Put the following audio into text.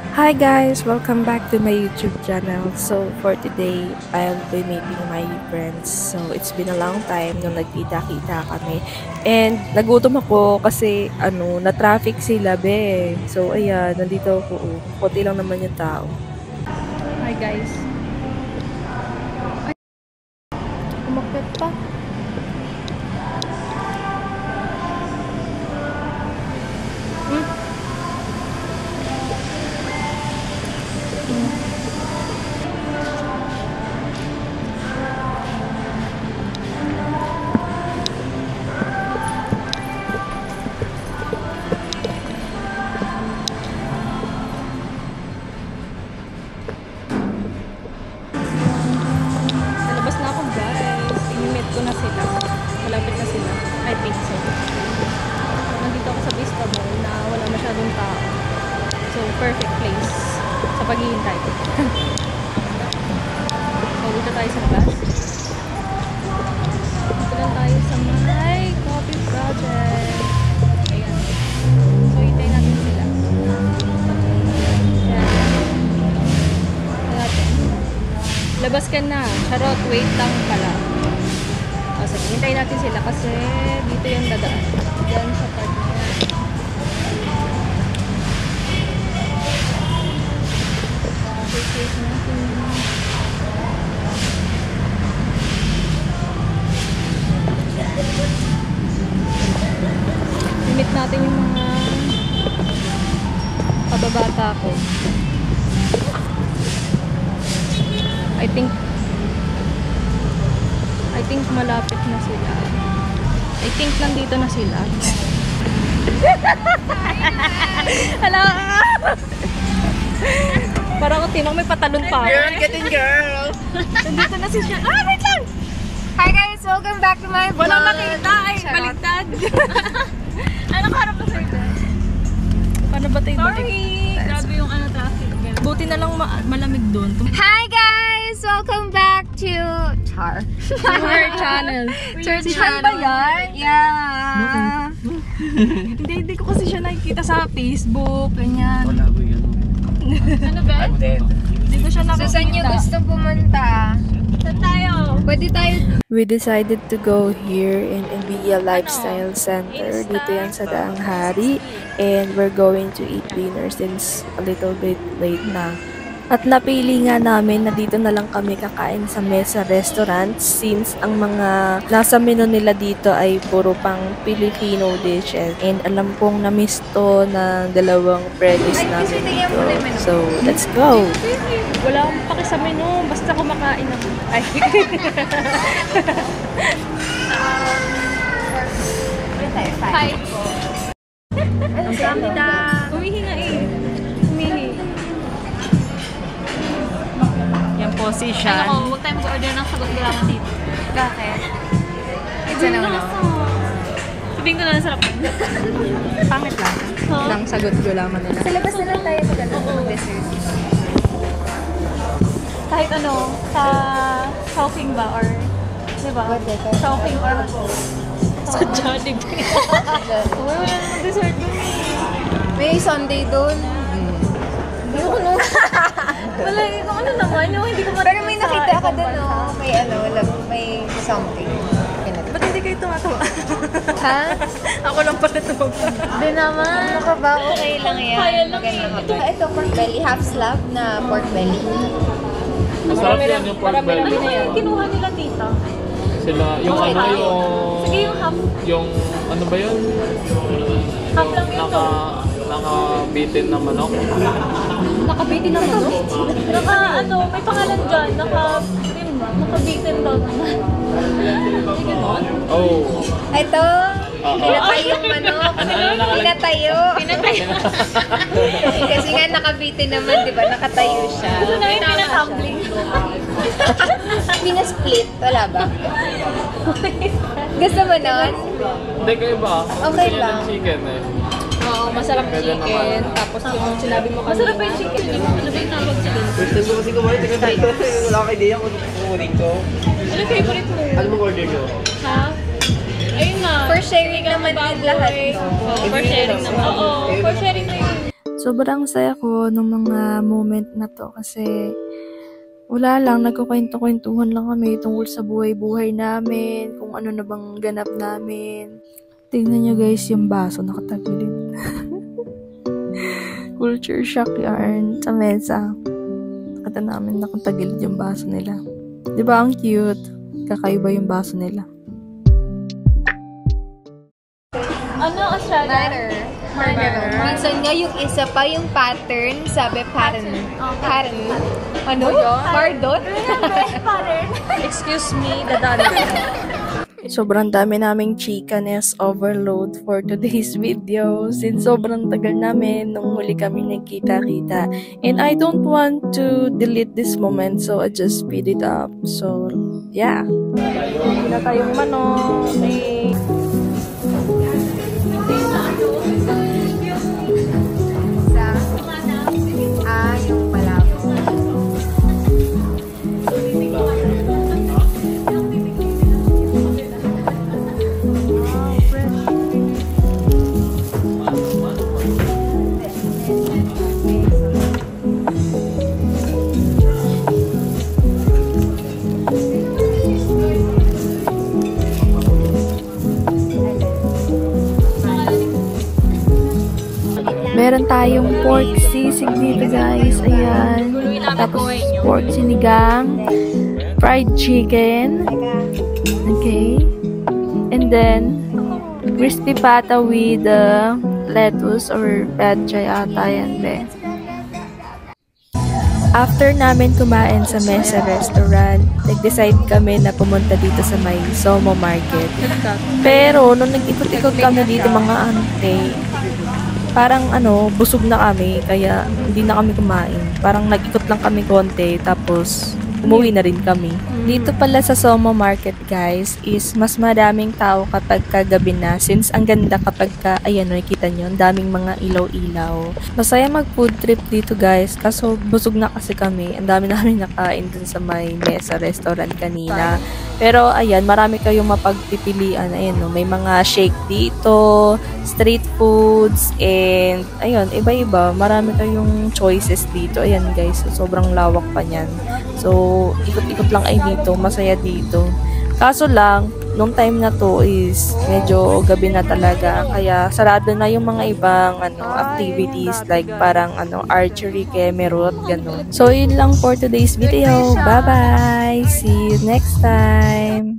Hi guys! Welcome back to my YouTube channel. So for today, I'll be meeting my friends. So it's been a long time nung nagkita-kita kami. And nagutom ako kasi na-traffic sila be. So ayan, nandito ako. Puti lang naman yung tao. Hi guys. Ay, umakyat pa. Nalabas na ako guys. Inimit ko na sila. Malapit na sila. I think so. Nandito ako sa Vista Mall na wala masyadong tao. So, perfect place sa paghihintay. So, dito tayo sa labas. Dito lang tayo sa my coffee project. Ayan. So, hintayin natin sila. Labas ka na. Charot, wait lang pala. O, sige, hintayin natin sila kasi dito yung dadaan. Diyan sa part na yan. Wait natin. Limit natin yung mga kababata ko. I think malapit na sila. I think nandito na sila. Hala! Parang ako tinong may patalon pa ako. Girl, get in, girl! Nandito na siya. Ah, wait lang! Hi guys! Welcome back to my vlog! Walang nakita ay baligtad. Anong harap na sa'yo? Paano ba tayo? Sorry! Grabe yung traffic. Buti na lang malamig doon. Hi guys! Welcome back to Char. Our channel. Char ba yan? Yeah! Hindi ko kasi siya nakikita sa Facebook, ganyan. Wala ko yun. Ano ba? I'm dead. Hindi ko siya So nakikita. saan nyo gusto pumunta? Saan tayo? Pwede tayo... We decided to go here in Envia Lifestyle Center. Dito yan sa Daang Hari. And we're going to eat dinner since a little bit late na. At napili nga namin na dito na lang kami kakain sa Mesa Restaurant since ang mga nasa menu nila dito ay puro pang Filipino dishes. And alam kong na-miss to ng dalawang predis namin dito. So, let's go! Wala akong paki sa menu, basta kumakain ako. Ay. Hi. Ang dami na. Umihi nga eh. Umihi. Yan po si Shan. Ako, huwag tayo mag-order ng sagot gulaman dito. Bakit? It's a no-no. Sabihin ko na lang sarap. Pangit lang. Lang sagot gulaman nila. Sa labas na lang tayo mag dessert. Kahit ano, sa Chowking ba? Or, di ba? What dessert? Chowking or Sa Jollibee. Uy, wala namang dessert dun eh. May Sunday doon. Hindi ko no. Wala, kung ano naman, yung hindi ko Pero may sa nakita ka ibang doon, bansa. no? May something. Ba't hindi kayo tumatawa? Ha? Ako lang pala tumatawa. Hindi naman. Ano ka ba? Okay lang yan. Kaya lang Maganda ka. Ito, pork belly. Half slab na pork belly. Masarap yan yung pork belly. Ano kaya yung kinuha nila tita? Sila, yung Okay, ano tayo. yung... Sige, yung half. Yung, ano ba yun? Half lang yun to. Naka-bitin na manok. Nakabitin na manok? May pangalan dyan. Nakabitin daw naman. Hindi ganon? Oh. Ito, pinatay yung manok. Ano nakalagay? Pinatayo. Pinatayo. Kasi nga nakabitin naman, di ba? Nakatayo siya. Gusto na yung pinatumbling. Pinasplit. Wala ba? Gusto mo nun? Hindi kayo ba? Okay Gusto niya lang. ng chicken eh. Oo, masarap Pwede chicken. naman. Tapos yung sinabi mo kanina. Masarap ba yung chicken? Ano ba yung tawag sa ganun? First time ko kasi kumain, taga dito. Wala akong idea kung kukunin ko. Ano favorite mo? Ano mo order nyo? Ha? Ayun nga. For sharing naman din lahat. Oo, for sharing naman. Oo, for sharing na yun. Sobrang saya ko nung mga moment na to kasi wala lang, nagkukwento-kwentuhan lang kami tungkol sa buhay-buhay namin, kung ano na bang ganap namin. Tingnan nyo guys yung baso nakatagilid. Culture shock yarn sa mesa. Nakita namin nakatagilid yung baso nila. Diba ang cute? Kakaiba yung baso nila. Ano Australia? Minsan nga yung isa pa yung pattern, sabi pattern. Pattern. Ano? Pardon? Pattern. Excuse me, dadali. Sobrang dami naming chikanes overload for today's video since sobrang tagal namin nung huli kami nagkita-kita. And I don't want to delete this moment so I just speed it up. So, yeah. Hindi na tayong manok. Yung malabo. Meron tayong pork sisig dito guys. Ayan. Tapos pork sinigang. Fried chicken. Okay. And then, crispy pata with lettuce or petcha yata yan be. After namin kumain sa Mesa Restaurant, nag-decide kami na pumunta dito sa may Somo Market. Pero, nung nag-ikot-ikot kami dito mga ante, parang busog na kami, kaya hindi na kami kumain. Parang nag-ikot lang kami konti, tapos umuwi na rin kami. Dito pala sa Somo Market guys, is mas maraming tao kapag kagabi na, since ang ganda kapag ayan, nakikita nyo, ang daming mga ilaw-ilaw. Masaya mag food trip dito guys, kaso busog na kasi kami. Ang dami namin nakain dun sa may Mesa Restaurant kanina. Pero ayan, marami kayong mapagpipilian. Ayan, may mga shake dito, street foods, and ayun, iba-iba. Marami kayong choices dito. Ayan guys, sobrang lawak pa niyan. So, ikot-ikot lang ay dito. Masaya dito. Kaso lang, nung time na to is medyo gabi na talaga. Kaya sarado na yung mga ibang activities like parang archery, kemerut, ganun. So, yun lang for today's video. Bye-bye! See you next time!